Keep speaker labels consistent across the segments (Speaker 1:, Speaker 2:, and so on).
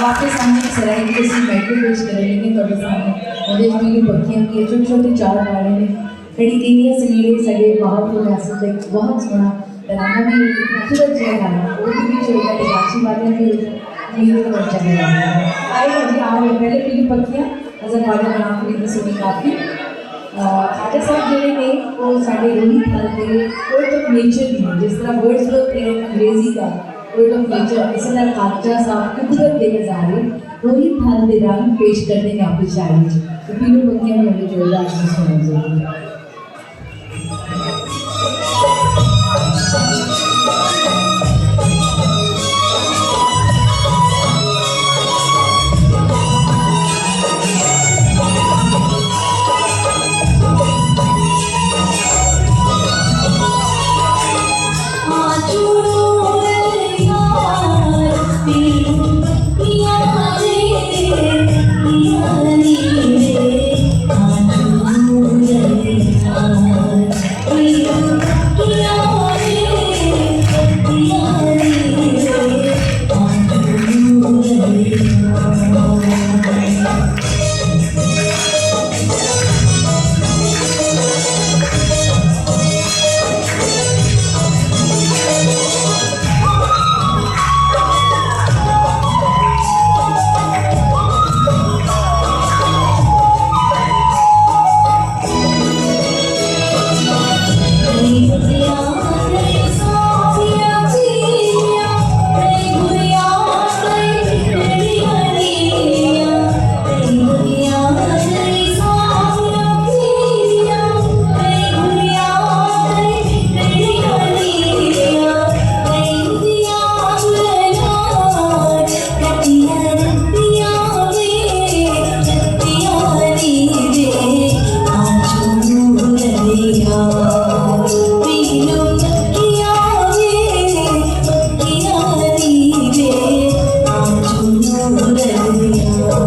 Speaker 1: आपके सामने सराय की जैसी मेट्रो पेश करेंगे थोड़े सामने मुझे मेरी बच्चियों की छोटे छोटे चार गाने में कड़ी तीनिया से मेरे सगे बहुत मुनासिब एक बहुत सोना तराना भी खूबसूरत जो गाना वो भी छोटा एक अच्छी बातें भी मेरे को अच्छा लगा आए जी आओ पहले मेरी पक्कियाँ नजर वाले बना के सुनी काफ़ी खाजा साहब ਜਿਹੜੇ ਨੇ ਉਹ ਸਾਡੇ ਰੋਹੀ ਥਲ ਦੇ वर्ड ऑफ नेचर ਦੀ ਜਿਸ ਤਰ੍ਹਾਂ वर्ड्स लोग अंग्रेजी का वर्ड ऑफ नेचर इसी तरह खाजा साहब कुदरत के नज़ारे रोही थल के रंग पेश करने में आपकी शायरी तो तीनों पंक्तियाँ में हमें जोरदार सुनना चाहिए। रहिया वीनू तकिया वे तकिया नीवे आंचू रहिया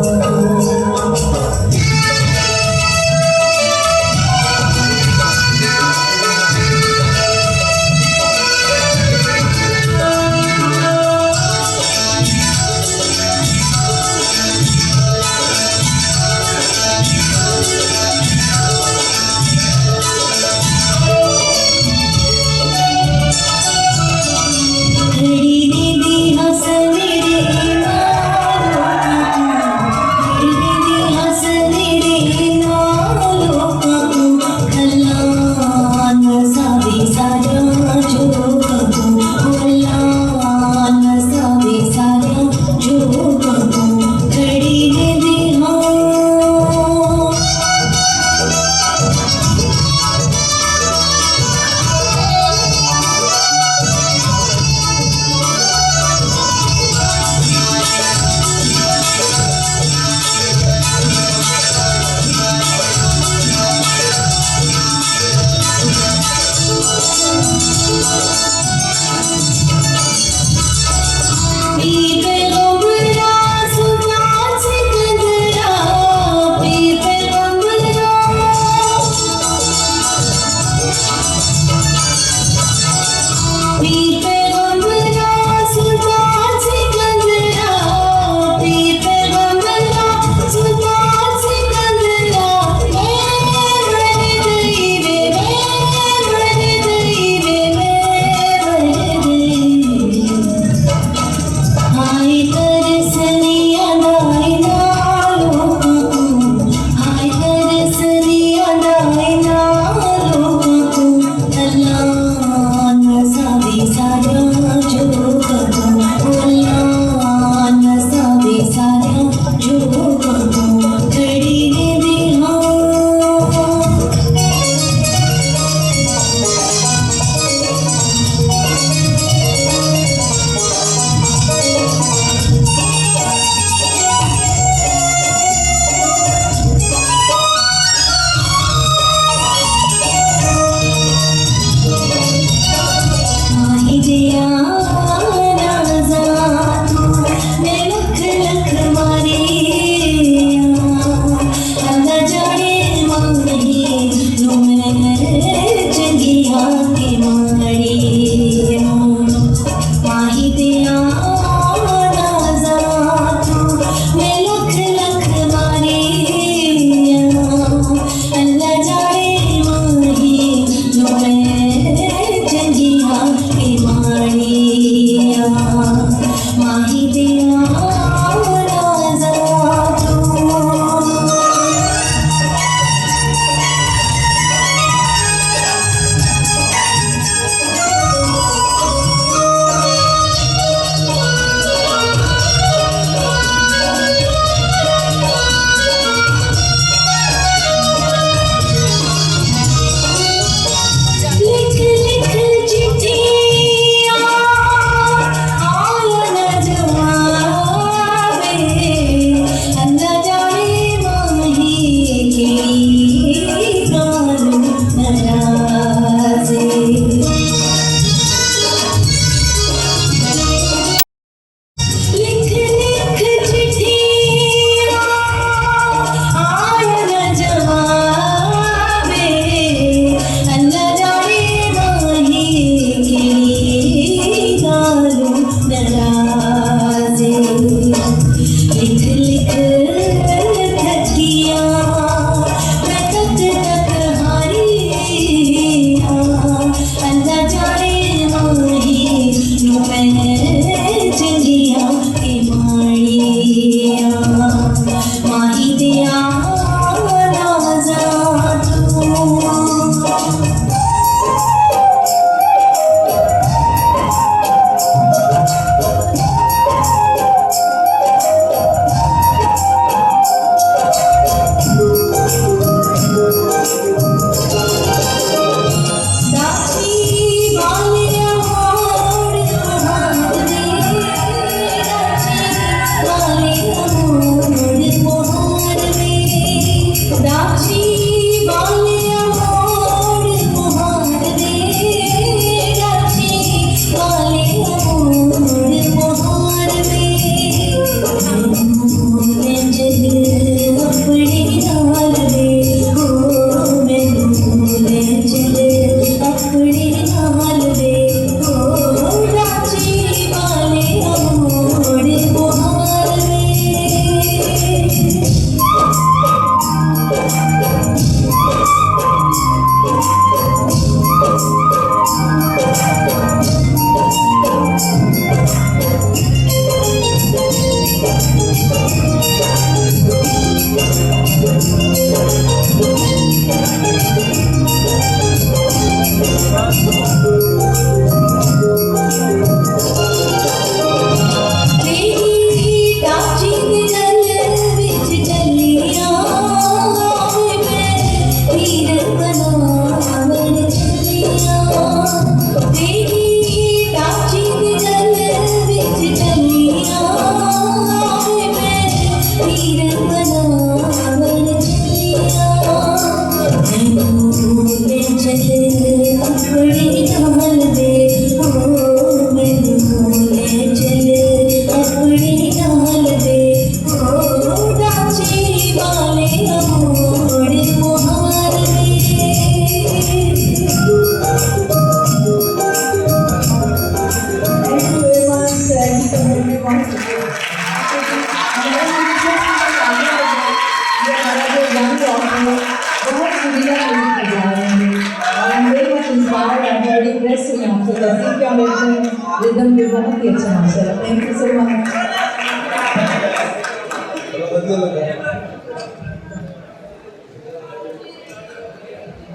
Speaker 1: चार गाने बड़ी प्रेस हुई आपसे, जैसे क्या बोलते हैं रिदम भी बहुत ही अच्छा माशाल्लाह। Thank you so much.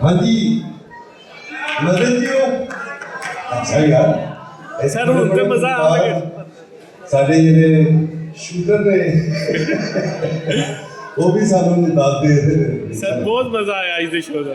Speaker 2: हाँ जी मदद जी हो अच्छा यार
Speaker 3: सर ਹੁਣ ਤੇ ਮਜ਼ਾ ਆਵੇਗਾ
Speaker 2: ਸਾਡੇ ਜਿਹੜੇ ਸ਼ੂਟਰ ਨੇ ਉਹ ਵੀ ਸਾਨੂੰ ਦੱਸਦੇ
Speaker 3: ਸਰ ਬਹੁਤ ਮਜ਼ਾ ਆਇਆ ਇਸ ਦੇ ਸ਼ੋਅ ਦਾ